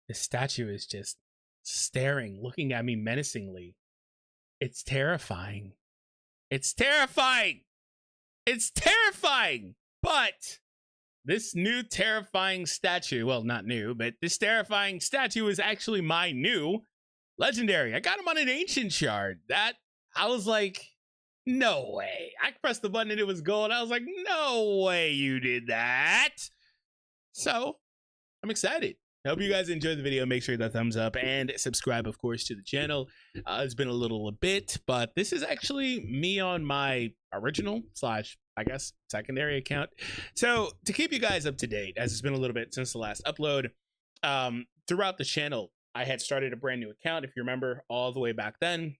This statue is just staring, looking at me menacingly. It's terrifying. It's terrifying. It's terrifying. But this new terrifying statue, well, not new, but this terrifying statue is actually my new legendary. I got him on an ancient shard. That, I was like, no way. I pressed the button and it was gold. I was like, no way you did that. So I'm excited. I hope you guys enjoyed the video. Make sure that thumbs up and subscribe, of course, to the channel. It's been a little bit, but this is actually me on my original / I guess secondary account. So to keep you guys up to date, as it's been a little bit since the last upload, throughout the channel, I had started a brand new account. If you remember, all the way back then.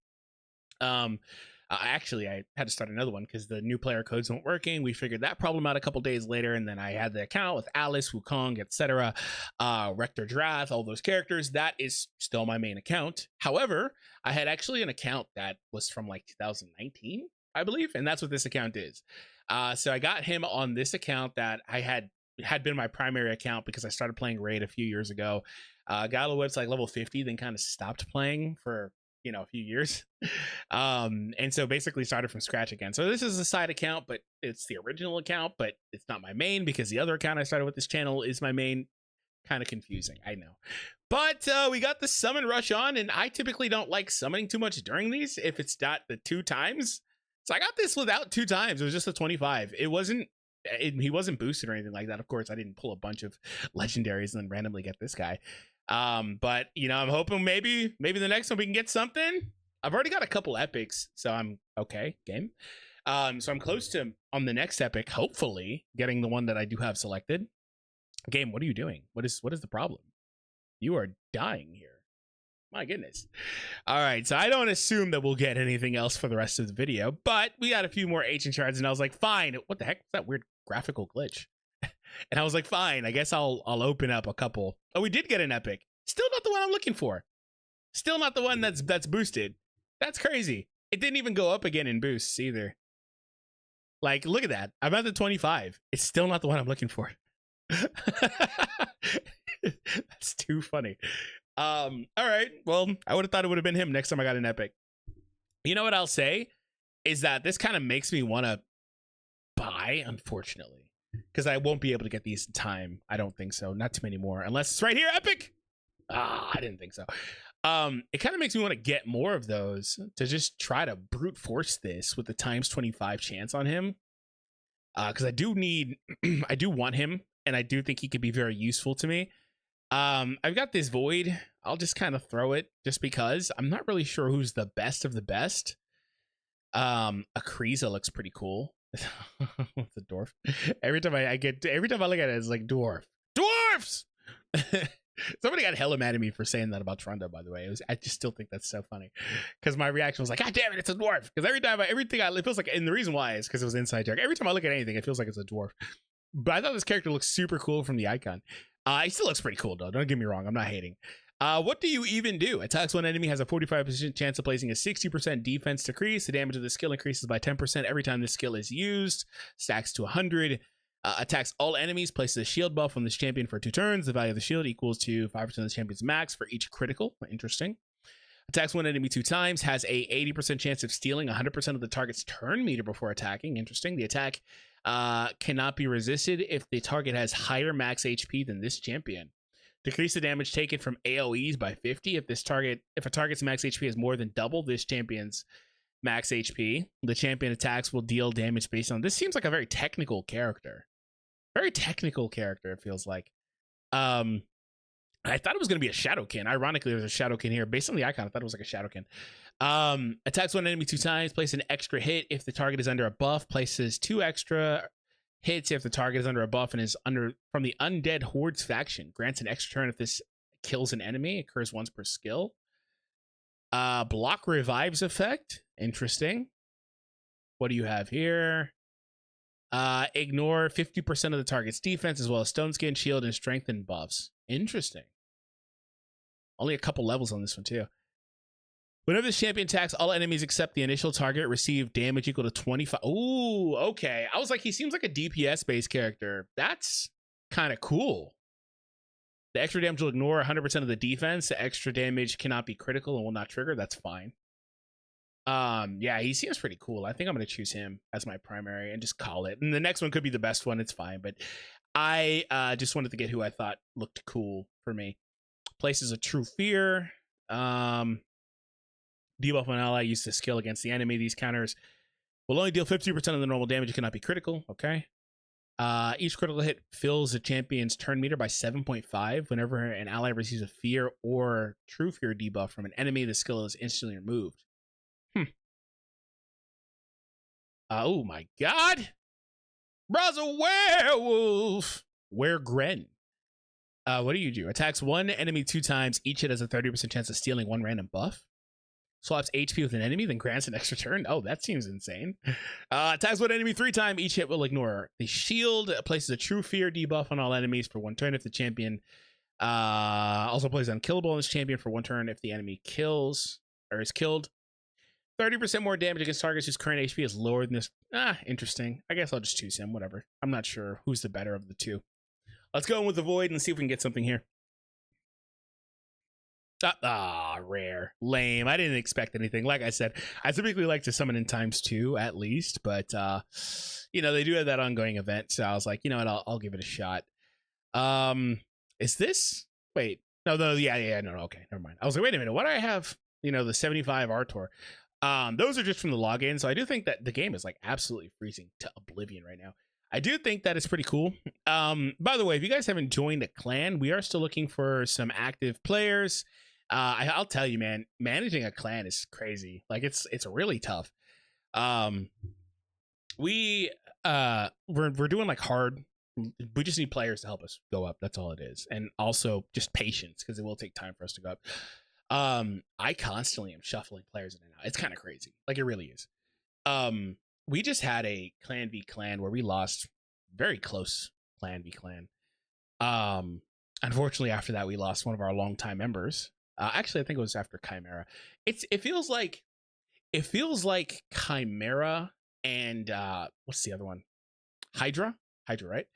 Actually, I had to start another one because the new player codes weren't working. We figured that problem out a couple days later, and then I had the account with Alice, Wukong, etc., Rector Drath, all those characters. That is still my main account. However, I had actually an account that was from like 2019, I believe, and that's what this account is. So I got him on this account that I had been my primary account because I started playing Raid a few years ago. Got a website level 50, then kind of stopped playing for a few years, and so basically started from scratch again. So this is a side account, but it's the original account, but it's not my main because the other account I started with this channel is my main. Kind of confusing, I know, but we got the summon rush on, and I typically don't like summoning too much during these if it's not the 2 times. So I got this without 2 times. It was just a 25. He wasn't boosted or anything like that. Of course, I didn't pull a bunch of legendaries and then randomly get this guy. But I'm hoping maybe the next one we can get something. I've already got a couple epics, so I'm okay game. So I'm close to on the next epic, hopefully getting the one that I do have selected. Game, what are you doing? What is the problem? You are dying here. My goodness. All right, so I don't assume that we'll get anything else for the rest of the video, but we got a few more ancient shards, and I was like, fine. What the heck was that weird graphical glitch? And I was like, fine, I guess I'll open up a couple. Oh, we did get an epic. Still not the one I'm looking for. Still not the one that's boosted. That's crazy. It didn't even go up again in boosts either. Like, look at that. I'm at the 25. It's still not the one I'm looking for. That's too funny. All right. Well, I would have thought it would have been him next time I got an epic. You know what I'll say is that this kind of makes me want to buy, unfortunately. Because I won't be able to get these in time. I don't think so. Not too many more. Unless it's right here, epic. I didn't think so. It kind of makes me want to get more of those to just try to brute force this with the times 25 chance on him. Because I do want him, and I do think he could be very useful to me. I've got this void. I'll just kind of throw it just because I'm not really sure who's the best of the best. Akriza looks pretty cool. What's a dwarf? Every time I look at it, it's like dwarfs. Somebody got hella mad at me for saying that about Trunda, by the way. I just still think that's so funny because my reaction was like, God damn it, it's a dwarf. Because it feels like, and the reason why is because it was inside joke. Every time I look at anything, it feels like it's a dwarf. But I thought this character looks super cool from the icon. He still looks pretty cool though. Don't get me wrong. I'm not hating. What do you even do? Attacks one enemy, has a 45% chance of placing a 60% defense decrease. The damage of the skill increases by 10% every time this skill is used. Stacks to 100. Attacks all enemies, places a shield buff on this champion for 2 turns. The value of the shield equals to 5% of the champion's max for each critical. Interesting. Attacks one enemy 2 times, has a 80% chance of stealing 100% of the target's turn meter before attacking. Interesting. The attack cannot be resisted if the target has higher max HP than this champion. Decrease the damage taken from AoEs by 50 if a target's max HP is more than double this champion's max HP. The champion attacks will deal damage based on. This seems like a very technical character. Very technical character, it feels like. I thought it was going to be a Shadowkin. Ironically, there's a Shadowkin here. Based on the icon, I thought it was like a Shadowkin. Attacks one enemy 2 times. Place an extra hit if the target is under a buff. Places 2 extra hits if the target is under a buff and is from the Undead Hordes faction. Grants an extra turn if this kills an enemy. Occurs once per skill. Block revives effect. Interesting. What do you have here? Ignore 50% of the target's defense as well as stone skin, shield, and strengthen buffs. Interesting. Only a couple levels on this one too. Whenever this champion attacks, all enemies except the initial target receive damage equal to 25. Ooh, okay. I was like, he seems like a DPS based character. That's kind of cool. The extra damage will ignore 100% of the defense. The extra damage cannot be critical and will not trigger. That's fine. Yeah, he seems pretty cool. I think I'm going to choose him as my primary and just call it. And the next one could be the best one. It's fine. But I just wanted to get who I thought looked cool for me. Places a true fear. Debuff an ally used to skill against the enemy. These counters will only deal 50% of the normal damage. It cannot be critical. Okay. Each critical hit fills a champion's turn meter by 7.5. Whenever an ally receives a fear or true fear debuff from an enemy, the skill is instantly removed. Oh my god! Bra's a werewolf! Wergren. What do you do? Attacks one enemy 2 times. Each hit has a 30% chance of stealing 1 random buff. Swaps HP with an enemy, then grants an extra turn. Oh, that seems insane. Attacks one enemy 3 times. Each hit will ignore the shield. Places a true fear debuff on all enemies for 1 turn if the champion also plays unkillable on this champion for 1 turn if the enemy kills or is killed. 30% more damage against targets whose current HP is lower than this. Interesting. I guess I'll just choose him. Whatever. I'm not sure who's the better of the two. Let's go in with the Void and see if we can get something here. Rare. Lame. I didn't expect anything. Like I said, I typically like to summon in ×2 at least, but you know, they do have that ongoing event, so I was like, you know what, I'll give it a shot. Is this? Wait. No, yeah, no, okay, never mind. I was like, wait a minute, why do I have, you know, the 75 Artor? Those are just from the login, so I do think that the game is like absolutely freezing to oblivion right now. I do think that it's pretty cool. By the way, if you guys haven't joined a clan, we are still looking for some active players. I'll tell you, man, managing a clan is crazy. Like it's really tough. We're doing like hard. We just need players to help us go up. That's all it is, and also just patience because it will take time for us to go up. I constantly am shuffling players in and out. It's kind of crazy. Like it really is. We just had a clan v clan where we lost very close clan v clan. Unfortunately after that we lost one of our longtime members. Actually I think it was after Chimera. It feels like Chimera and what's the other one? Hydra, right?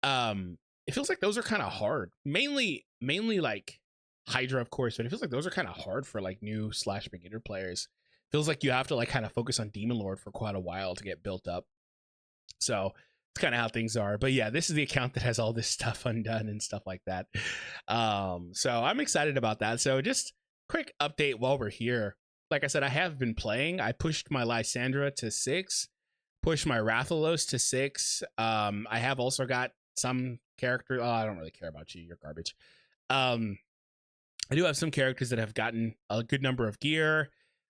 It feels like those are kind of hard. Mainly like Hydra, of course, but it feels like those are kind of hard for like new / beginner players. Feels like you have to like kind of focus on Demon Lord for quite a while to get built up. So it's kind of how things are. But yeah, this is the account that has all this stuff undone and stuff like that. So I'm excited about that. So just quick update while we're here. Like I said, I have been playing. I pushed my Lysandra to 6, pushed my Rathalos to 6. I have also got some character. Oh, I don't really care about you. You're garbage. I do have some characters that have gotten a good number of gear.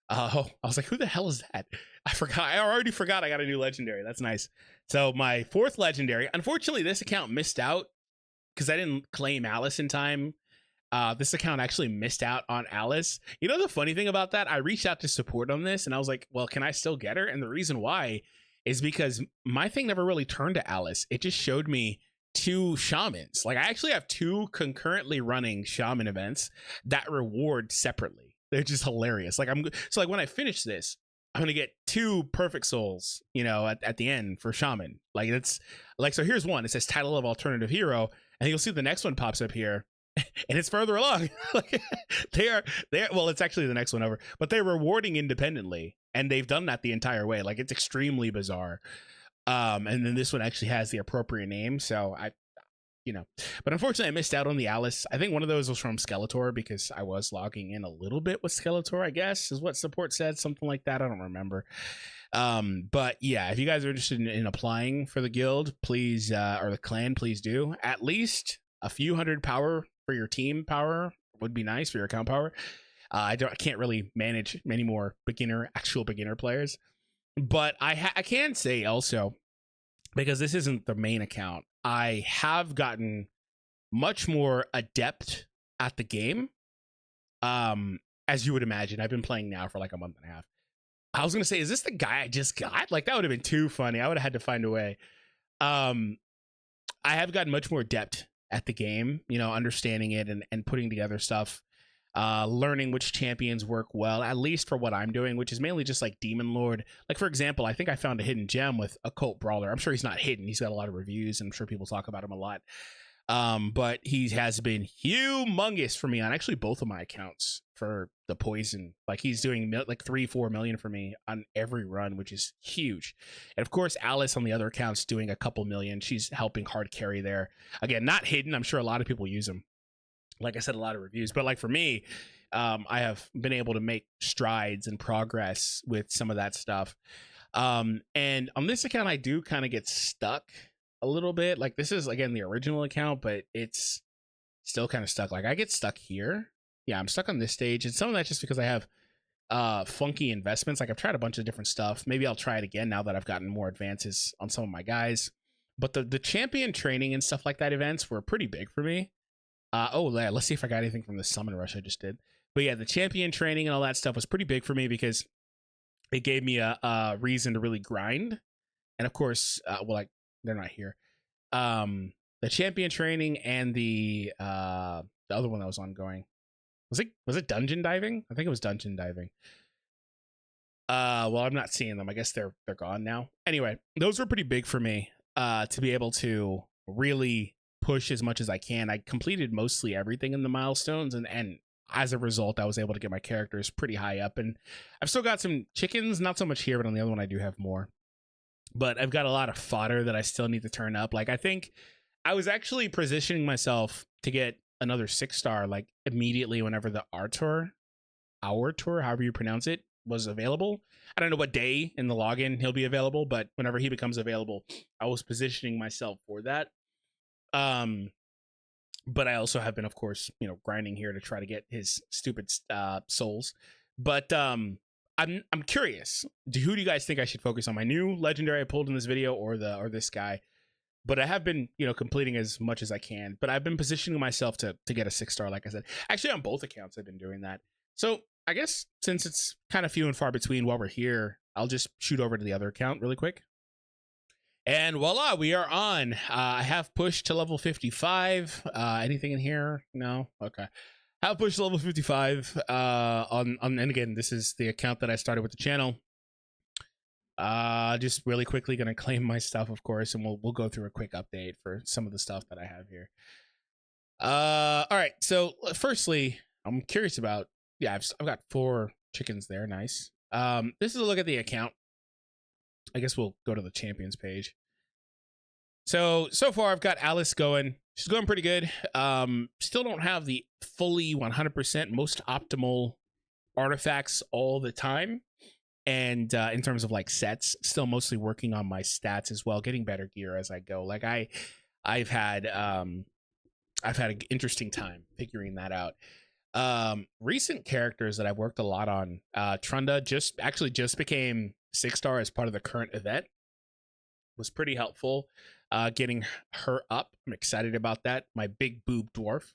I was like, who the hell is that? I forgot. I already forgot I got a new legendary. That's nice. So my 4th legendary, unfortunately, this account missed out because I didn't claim Alice in time. This account actually missed out on Alice. You know, the funny thing about that, I reached out to support on this and I was like, well, can I still get her? And the reason why is because my thing never really turned to Alice. It just showed me 2 shamans. Like I actually have 2 concurrently running shaman events that reward separately. They're just hilarious. Like like when I finish this, I'm gonna get 2 perfect souls, you know, at the end for shaman. Like it's like, so here's one. It says title of alternative hero, and you'll see the next one pops up here, and it's further along. Like they're well, it's actually the next one over, but they're rewarding independently, and they've done that the entire way. Like it's extremely bizarre. And then this one actually has the appropriate name, so but unfortunately I missed out on the Alice. I think one of those was from Skeletor because I was logging in a little bit with Skeletor, I guess is what support said, something like that. I don't remember. But yeah, if you guys are interested in applying for the guild, please, or the clan, please do. At least a few hundred power for your team power would be nice, for your account power. I can't really manage many more actual beginner players, but I can say also, because this isn't the main account, I have gotten much more adept at the game. As you would imagine, I've been playing now for like a month and a half. I was going to say, is this the guy I just got? Like that would have been too funny. I would have had to find a way. I have gotten much more adept at the game, you know, understanding it and putting together stuff, learning which champions work well, at least for what I'm doing, which is mainly just like Demon Lord. Like, for example, I think I found a hidden gem with Occult Brawler. I'm sure he's not hidden. He's got a lot of reviews, and I'm sure people talk about him a lot. But he has been humongous for me on actually both of my accounts for the poison. Like he's doing like 3-4 million for me on every run, which is huge. And of course, Alice on the other accounts doing a couple million. She's helping hard carry there. Again, not hidden. I'm sure a lot of people use him. Like I said, a lot of reviews, but like for me, I have been able to make strides and progress with some of that stuff. And on this account, I do kind of get stuck a little bit. Like this is again the original account, but it's still kind of stuck. Like I get stuck here. Yeah, I'm stuck on this stage, and some of that just because I have funky investments. Like I've tried a bunch of different stuff. Maybe I'll try it again now that I've gotten more advances on some of my guys. But the champion training and stuff like that events were pretty big for me. Oh yeah, let's see if I got anything from the summon rush I just did. But yeah, the champion training and all that stuff was pretty big for me because it gave me a reason to really grind. And of course, well, like they're not here. The champion training and the other one that was ongoing. Was it dungeon diving? I think it was dungeon diving. Well, I'm not seeing them. I guess they're gone now. Anyway, those were pretty big for me to be able to really push as much as I can. I completed mostly everything in the milestones, and as a result, I was able to get my characters pretty high up. And I've still got some chickens, not so much here, but on the other one I do have more. But I've got a lot of fodder that I still need to turn up. Like I think I was actually positioning myself to get another 6-star like immediately whenever the our tour, however you pronounce it, was available. I don't know what day in the login he'll be available, but whenever he becomes available, I was positioning myself for that. But I also have been, of course, grinding here to try to get his stupid souls. But I'm curious. Who do you guys think I should focus on? My new legendary I pulled in this video, or this guy? But I have been, completing as much as I can. But I've been positioning myself to get a 6-star, like I said. Actually, on both accounts, I've been doing that. So I guess since it's kind of few and far between while we're here, I'll just shoot over to the other account really quick. And voila, we are on. I have pushed to level 55. Anything in here? No? Okay. I have pushed to level 55 and again, this is the account that I started with the channel. Just really quickly gonna claim my stuff, of course, and we'll go through a quick update for some of the stuff that I have here. All right, so firstly, I'm curious about, yeah, I've got 4 chickens there. Nice. This is a look at the account. I guess we'll go to the champions page. So far I've got Alice going. She's going pretty good. Still don't have the fully 100% most optimal artifacts all the time. And in terms of like sets, still mostly working on my stats as well, getting better gear as I go. Like I've had an interesting time figuring that out. Recent characters that I've worked a lot on, Trunda just became 6-star as part of the current event. Was pretty helpful getting her up. I'm excited about that. My big boob dwarf.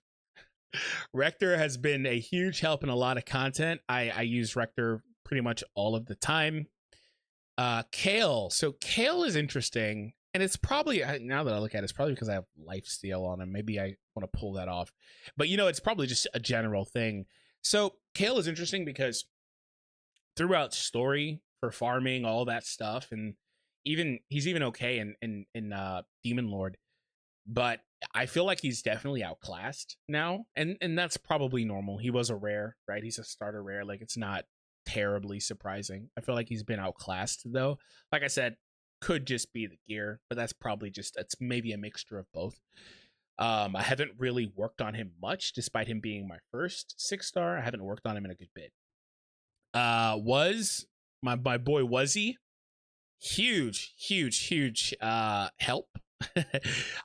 Rector has been a huge help in a lot of content. I use Rector pretty much all of the time. Kale. So Kale is interesting. And it's probably, now that I look at it, it's probably because I have lifesteal on him. Maybe I want to pull that off. But, it's probably just a general thing. So Kale is interesting because throughout story, for farming, all that stuff, and he's even okay in Demon Lord. But I feel like he's definitely outclassed now. And that's probably normal. He was a rare, right? He's a starter rare. Like, it's not terribly surprising. I feel like he's been outclassed, though. Like I said, could just be the gear, but that's probably it's maybe a mixture of both. I haven't really worked on him much, despite him being my first 6-star. I haven't worked on him in a good bit. Was my boy Wuzzy, huge help.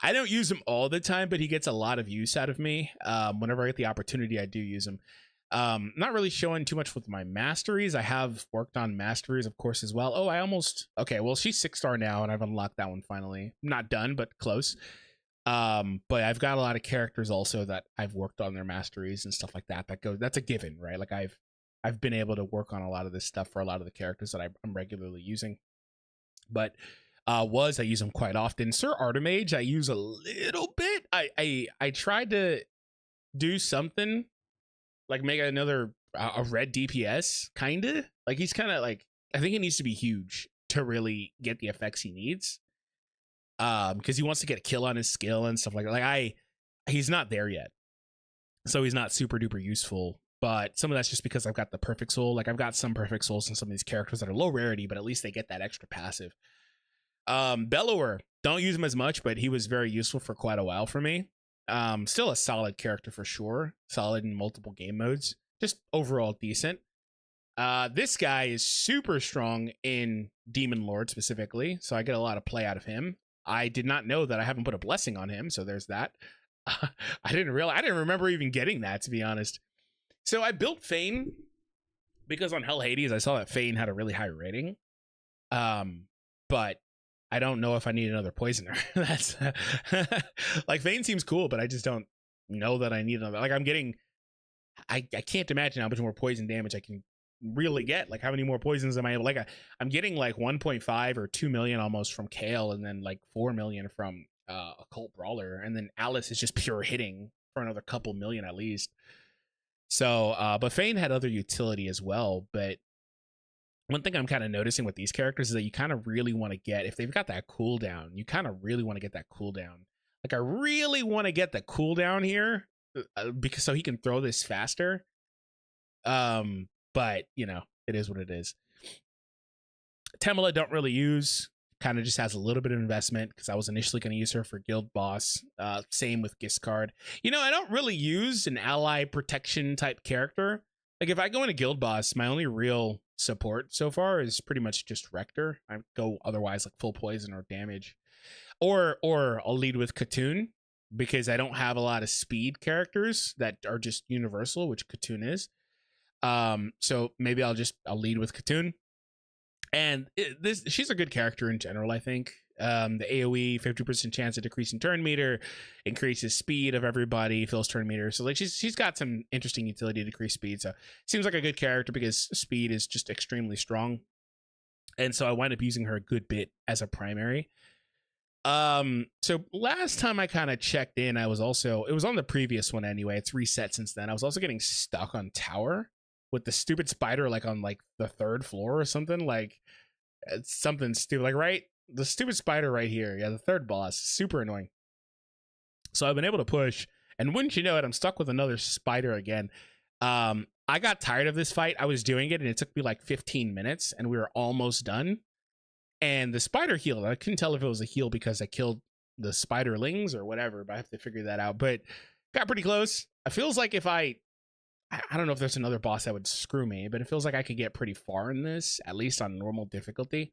I don't use him all the time, but he gets a lot of use out of me. Whenever I get the opportunity, I do use him. Not really showing too much with my masteries. I have worked on masteries, of course, as well. Oh, okay, well, she's 6-star now, and I've unlocked that one finally. Not done, but close. But I've got a lot of characters also that I've worked on their masteries and stuff like that. That's a given, right? Like I've been able to work on a lot of this stuff for a lot of the characters that I'm regularly using. But I use them quite often. Sir Artemage, I use a little bit. I tried to do something like make another a red DPS, kinda. Like he's kind of like, I think he needs to be huge to really get the effects he needs. Because he wants to get a kill on his skill and stuff like that. Like he's not there yet. So he's not super duper useful. But some of that's just because I've got the perfect soul. Like I've got some perfect souls in some of these characters that are low rarity, but at least they get that extra passive. Bellower, don't use him as much, but he was very useful for quite a while for me. Still a solid character for sure. Solid in multiple game modes. Just overall decent. This guy is super strong in Demon Lord specifically, so I get a lot of play out of him. I did not know that I haven't put a blessing on him, so there's that. I didn't remember even getting that, to be honest. So I built Fane because on Hell Hades I saw that Fane had a really high rating. But I don't know if I need another poisoner. That's like Fane seems cool, but I just don't know that I need another. Like I can't imagine how much more poison damage I can really get. Like how many more poisons am I able? Like I'm getting like 1.5 or 2 million almost from Kale, and then like 4 million from Occult Brawler, and then Alice is just pure hitting for another couple million at least. So but Fane had other utility as well. But one thing I'm kind of noticing with these characters is that you kind of really want to get, if they've got that cooldown, you kind of really want to get that cooldown. Like I really want to get the cooldown here because so he can throw this faster. But you know, it is what it is. Temela don't really use, kind of just has a little bit of investment because I was initially going to use her for guild boss. Same with Giscard. You know, I don't really use an ally protection type character. Like if I go into guild boss, my only real support so far is pretty much just Rector. I go otherwise like full poison or damage, or I'll lead with Katoon because I don't have a lot of speed characters that are just universal, which Katoon is. So maybe I'll lead with Katoon. And she's a good character in general, I think. The AoE, 50% chance of decreasing turn meter, increases speed of everybody, fills turn meter. So like she's got some interesting utility to decrease speed. So seems like a good character because speed is just extremely strong. And so I wind up using her a good bit as a primary. So last time I kind of checked in, it was on the previous one anyway. It's reset since then. I was also getting stuck on tower with the stupid spider like on like the 3rd floor or something. Like it's something stupid, like right, the stupid spider right here. Yeah, the 3rd boss, super annoying. So I've been able to push, and wouldn't you know it, I'm stuck with another spider again. I got tired of this fight. I was doing it and it took me like 15 minutes and we were almost done. And the spider healed. I couldn't tell if it was a heal because I killed the spiderlings or whatever, but I have to figure that out. But got pretty close. It feels like if I don't know if there's another boss that would screw me, but it feels like I could get pretty far in this, at least on normal difficulty.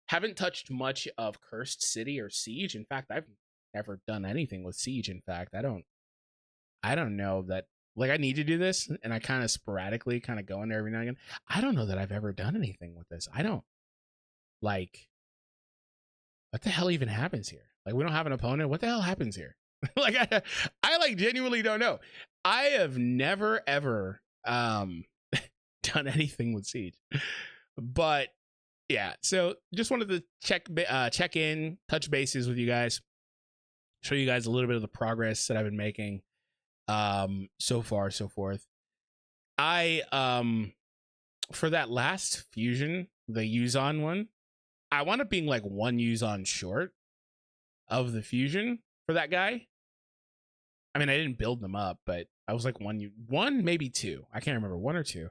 Haven't touched much of Cursed City or Siege. In fact, I've never done anything with Siege. In fact, I don't know that, like I need to do this and I kind of sporadically kind of go in there every now and again. I don't know that I've ever done anything with this. I don't like, what the hell even happens here? Like we don't have an opponent. What the hell happens here? Like I like genuinely don't know. I have never ever done anything with Siege, but yeah. So just wanted to check in, touch bases with you guys, show you guys a little bit of the progress that I've been making so far, so forth. I for that last fusion, the Yuzon one, I wound up being like 1 Yuzon short of the fusion for that guy. I mean, I didn't build them up, but I was like one, maybe 2. I can't remember, 1 or 2.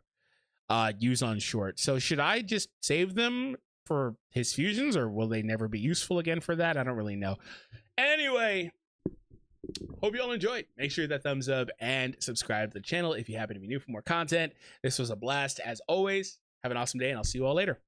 Yuzon short. So should I just save them for his fusions, or will they never be useful again for that? I don't really know. Anyway, hope you all enjoyed. Make sure that thumbs up and subscribe to the channel if you happen to be new for more content. This was a blast as always. Have an awesome day, and I'll see you all later.